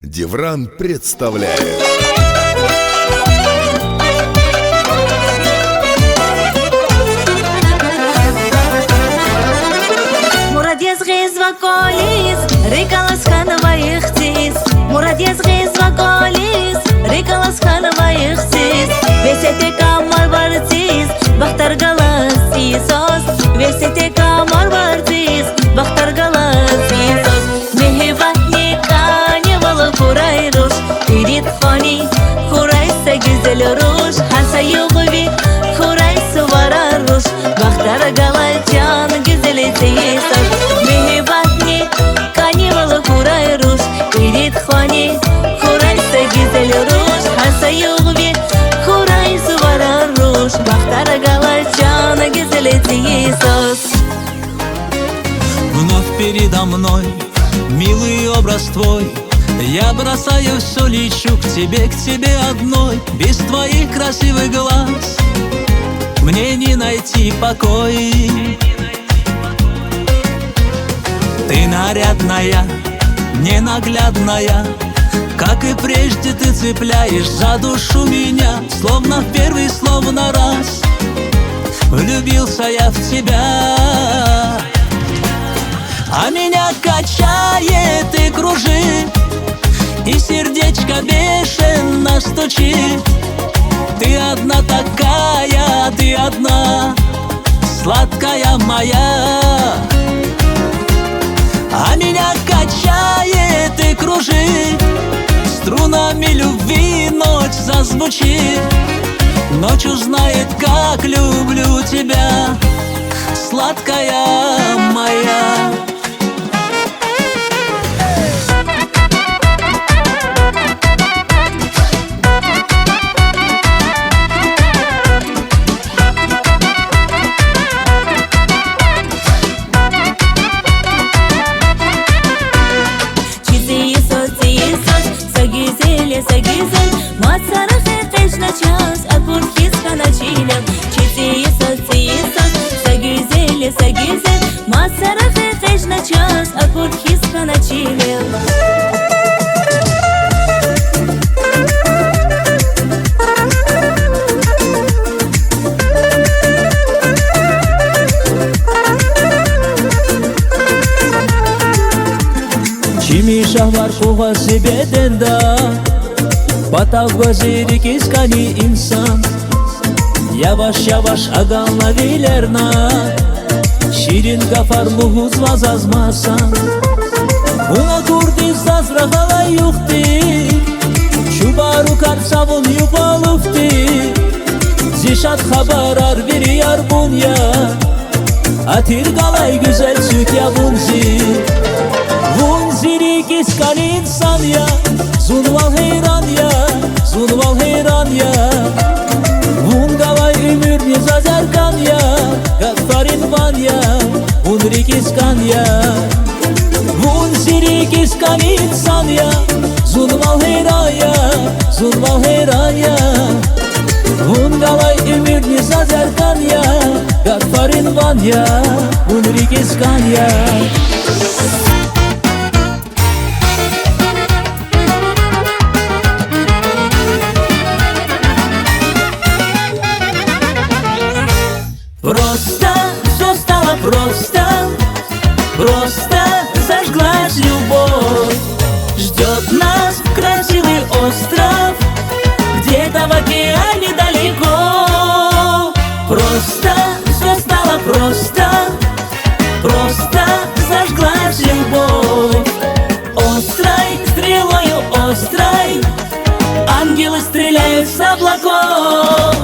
Девран представляет. Молодец, гизва колис, рикалас ханова ихтис. Молодец, гизва колис, рикалас ханова ихтис. Весете камар вартис, бахтар галас исос. Весете камар вартис, бахтар галас исос. Mehvani kani valı kuray ruş, Pirit khani kuraysa güzel ruş, Hasa yuğvi kuraysa varar ruş, Bakhtar galacan güzel teysos. Mehvani kani valı kuray ruş, Pirit khani kuraysa güzel ruş, Hasa yuğvi kuraysa varar ruş, Bakhtar galacan güzel teysos. Вновь передо мной милый образ твой. Я бросаю все, лечу к тебе одной. Без твоих красивых глаз мне не найти покой. Ты нарядная, ненаглядная, как и прежде ты цепляешь за душу меня. Словно в первый, словно раз влюбился я в тебя. А меня качает и кружит, и сердечко бешено стучит. Ты одна такая, ты одна, сладкая моя. А меня качает и кружит, струнами любви ночь зазвучит. Ночь узнает, как люблю тебя, сладкая моя. Чими шахвар куга себеден да, Батав gözleri кискани инсан. Yavaş aganlavilerna, Şirin kafarlı huzvaz azmasan. Una kurdi zazrahala yukti, Şubaru karsavun yuvalufti. Zişat habarar bir yar bunya, Atir galay güzel süt ya bunzi. Vunziri kiskan insan ya, Zunval heyran ya, Zunval heyran ya. Vun galay ümür nizaz erkan ya, Gaffarin van ya, Vunri kiskan ya. Vunziri kiskan insan ya, Zunval heyran ya, Zunval heyran ya. Vun galay ümür nizaz erkan ya, Gaffarin van ya, Vunri kiskan ya. Просто, все стало просто, Просто зажглась любовь. Ждет нас красивый остров, Где-то в океане далеко. Просто, все стало просто, Просто зажглась любовь. Острой, стрелою острой, Ангелы стреляют с облаков.